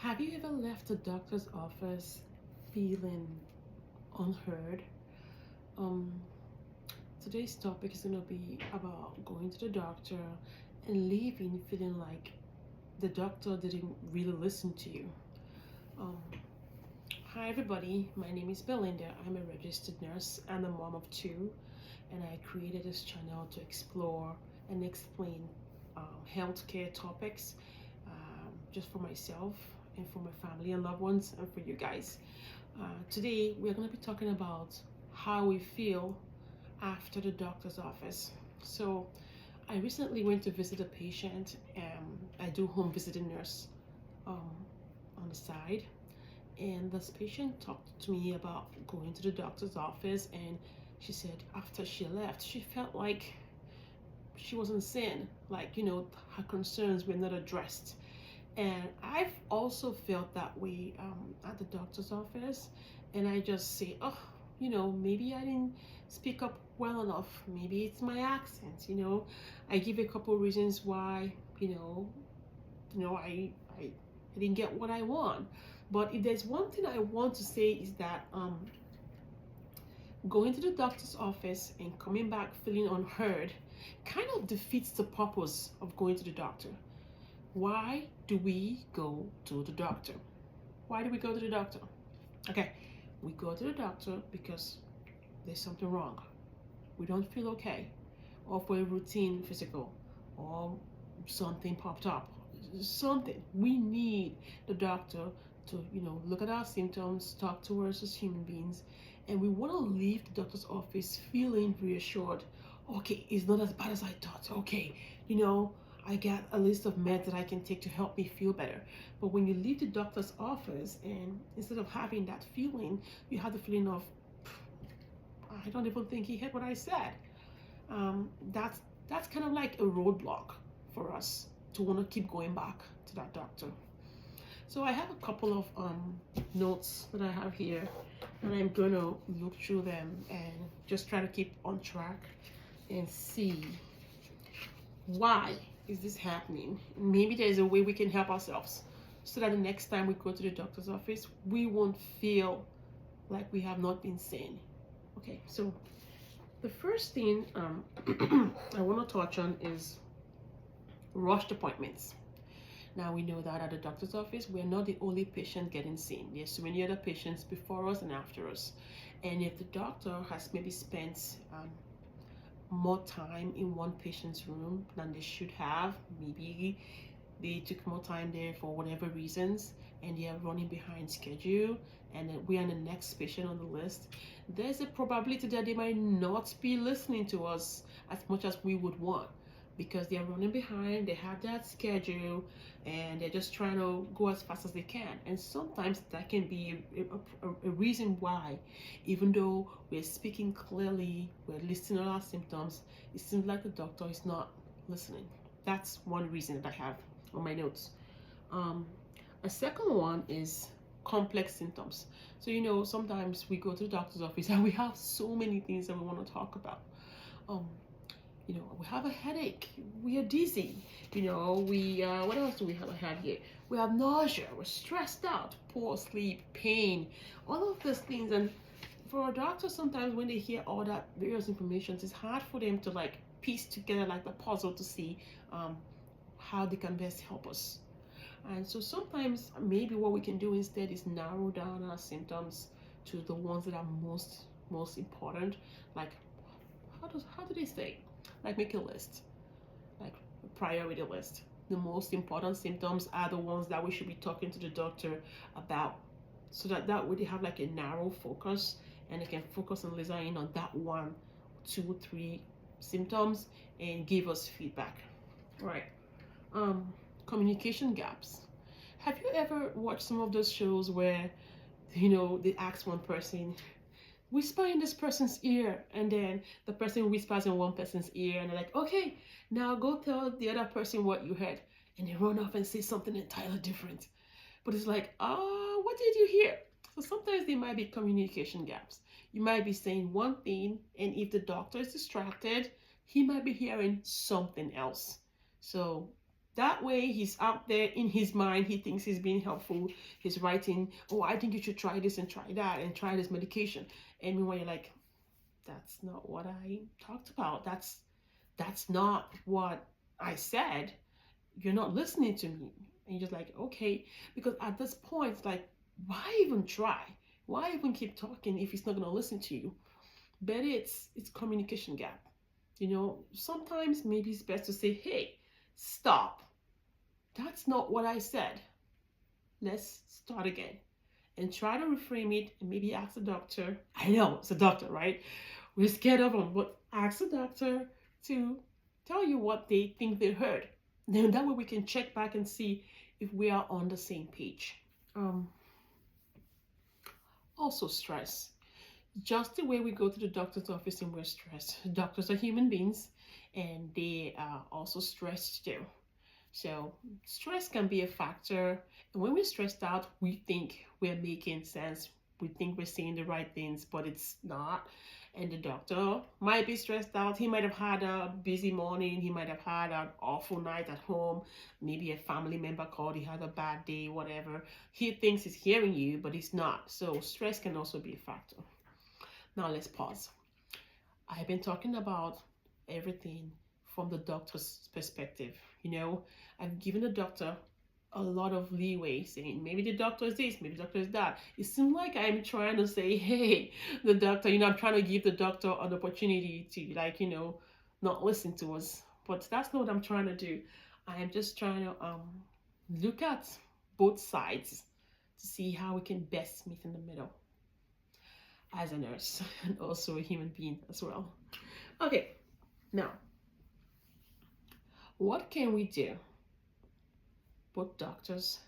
Have you ever left the doctor's office feeling unheard? Um, Today's topic is going to be about going to the doctor and leaving feeling like the doctor didn't really listen to you. Um, Hi, everybody. My name is Belinda. I'm a registered nurse and a mom of two, and I created this channel to explore and explain healthcare topics just for myself and for my family and loved ones and for you guys. Today, we're going to be talking about how we feel after the doctor's office. So, I recently went to visit a patient. I do home visiting nurse um, on the side, and this patient talked to me about going to the doctor's office, and she said after she left, she felt like she wasn't seen, like, her concerns were not addressed. And I've also felt that way at the doctor's office. And I just say, oh, maybe I didn't speak up well enough. Maybe it's my accent. I give a couple reasons why, I didn't get what I want. But if there's one thing I want to say is that going to the doctor's office and coming back feeling unheard kind of defeats the purpose of going to the doctor. Why do we go to the doctor? Why do we go to the doctor? Okay, we go to the doctor because there's something wrong. We don't feel okay, or for a routine physical, or something popped up. Something. We need the doctor to, look at our symptoms, talk to us as human beings, and we want to leave the doctor's office feeling reassured. Okay, it's not as bad as I thought. Okay, I got a list of meds that I can take to help me feel better. But when you leave the doctor's office and instead of having that feeling, you have the feeling of, I don't even think he heard what I said. That's kind of like a roadblock for us to want to keep going back to that doctor. So I have a couple of notes that I have here, and I'm going to look through them and just try to keep on track and see why is this happening. Maybe there's a way we can help ourselves so that the next time we go to the doctor's office, we won't feel like we have not been seen. Okay, so the first thing I want to touch on is rushed appointments. Now we know that at the doctor's office, we're not the only patient getting seen. There's so many other patients before us and after us. And if the doctor has maybe spent more time in one patient's room than they should have, maybe they took more time there for whatever reasons, and they are running behind schedule, and we are the next patient on the list, there's a probability that they might not be listening to us as much as we would want, because they're running behind, they have that schedule, and they're just trying to go as fast as they can. And sometimes that can be a reason why, even though we're speaking clearly, we're listing all our symptoms, it seems like the doctor is not listening. That's one reason that I have on my notes. A second one is complex symptoms. So sometimes we go to the doctor's office and we have so many things that we want to talk about. We have a headache, we are dizzy, we what else do we have here? We have nausea, we're stressed out, poor sleep, pain, all of those things. And for a doctor, sometimes when they hear all that various information, it's hard for them to like piece together like the puzzle to see how they can best help us. And so sometimes maybe what we can do instead is narrow down our symptoms to the ones that are most important. Like how do they say? Like make a list, like a priority list. The most important symptoms are the ones that we should be talking to the doctor about, so that way they have like a narrow focus and they can focus on listening on that 1, 2, 3 symptoms and give us feedback. All right. Communication gaps. Have you ever watched some of those shows where they ask one person, whisper in this person's ear, and then the person whispers in one person's ear, and they're like, okay, now go tell the other person what you heard, and they run off and say something entirely different. But it's like, what did you hear? So sometimes there might be communication gaps. You might be saying one thing, and if the doctor is distracted, he might be hearing something else. So That way he's out there in his mind, he thinks he's being helpful. He's writing, oh, I think you should try this and try that and try this medication. And meanwhile you're like, that's not what I talked about. That's not what I said. You're not listening to me. And you're just like, okay. Because at this point, it's like, why even try? Why even keep talking if he's not gonna listen to you? Better it's communication gap. Sometimes maybe it's best to say, hey, stop. That's not what I said. Let's start again. And try to reframe it and maybe ask the doctor. I know it's a doctor, right? We're scared of them, but ask the doctor to tell you what they think they heard. Then that way we can check back and see if we are on the same page. Also stress. Just the way we go to the doctor's office and we're stressed. Doctors are human beings and they are also stressed too. So stress can be a factor. And when we're stressed out, we think we're making sense. We think we're saying the right things, but it's not. And the doctor might be stressed out. He might have had a busy morning. He might have had an awful night at home. Maybe a family member called. He had a bad day, whatever. He thinks he's hearing you, but he's not. So stress can also be a factor. Now let's pause. I've been talking about everything from the doctor's perspective. I've given the doctor a lot of leeway, saying maybe the doctor is this, maybe the doctor is that. It seems like I'm trying to say, hey, the doctor, I'm trying to give the doctor an opportunity to not listen to us. But that's not what I'm trying to do. I am just trying to look at both sides to see how we can best meet in the middle as a nurse and also a human being as well. Okay, now, what can we do? Both doctors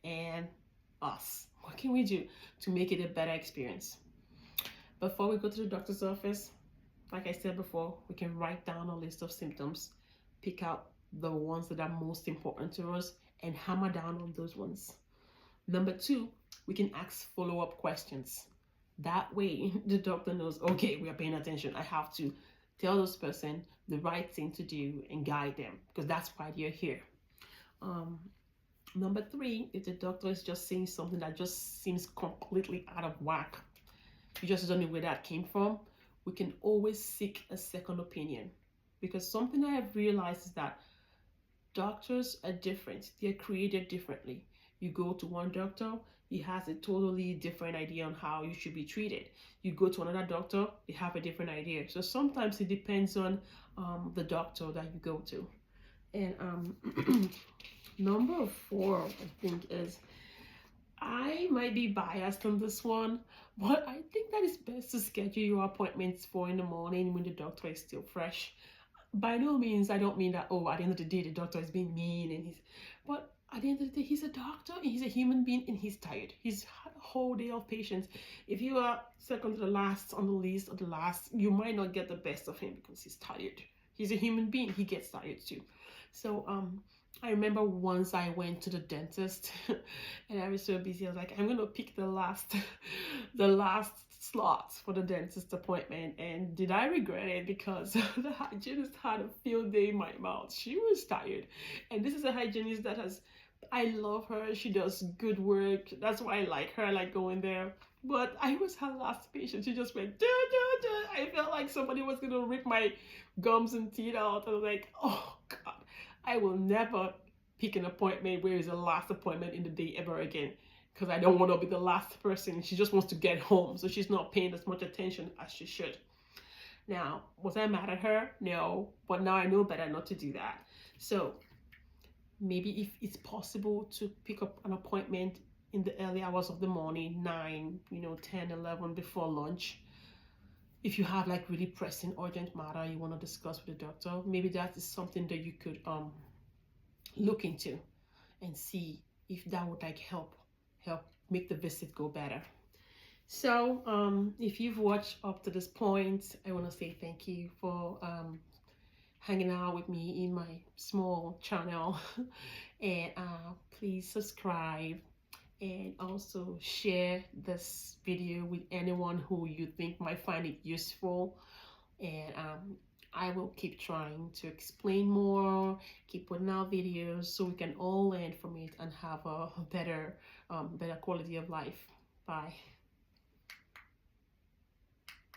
and us. What can we do to make it a better experience? Before we go to the doctor's office, like I said before, we can write down a list of symptoms, pick out the ones that are most important to us, and hammer down on those ones. Number 2, we can ask follow-up questions. That way, the doctor knows, okay, we are paying attention. I have to tell this person the right thing to do and guide them because that's why you're here. Number 3, if the doctor is just saying something that just seems completely out of whack, you just don't know where that came from, we can always seek a second opinion. Because something I have realized is that doctors are different. They're created differently. You go to one doctor, he has a totally different idea on how you should be treated. You go to another doctor, they have a different idea. So sometimes it depends on the doctor that you go to. And number 4, I think, is I might be biased on this one, but I think that it's best to schedule your appointments for in the morning when the doctor is still fresh. By no means, I don't mean that, at the end of the day, the doctor is being mean but at the end of the day, he's a doctor and he's a human being and he's tired. He's had a whole day of patients. If you are second to the last on the list or the last, you might not get the best of him because he's tired. He's a human being. He gets tired too. So, I remember once I went to the dentist and I was so busy. I was like, I'm going to pick the last slots for the dentist appointment. And did I regret it? Because the hygienist had a field day in my mouth. She was tired. And this is a hygienist I love her. She does good work. That's why I like her. I like going there. But I was her last patient. She just went, duh, duh, duh. I felt like somebody was going to rip my gums and teeth out. I was like, oh, God. I will never pick an appointment where it's the last appointment in the day ever again because I don't want to be the last person. She just wants to get home, so she's not paying as much attention as she should. Now, was I mad at her? No, but now I know better not to do that. So maybe if it's possible to pick up an appointment in the early hours of the morning, 9, 10, 11 before lunch. If you have like really pressing urgent matter you want to discuss with the doctor, maybe that is something that you could look into and see if that would like help make the visit go better. So if you've watched up to this point, I want to say thank you for hanging out with me in my small channel and please subscribe and also share this video with anyone who you think might find it useful. And I will keep trying to explain more, keep putting out videos so we can all learn from it and have a better quality of life. Bye.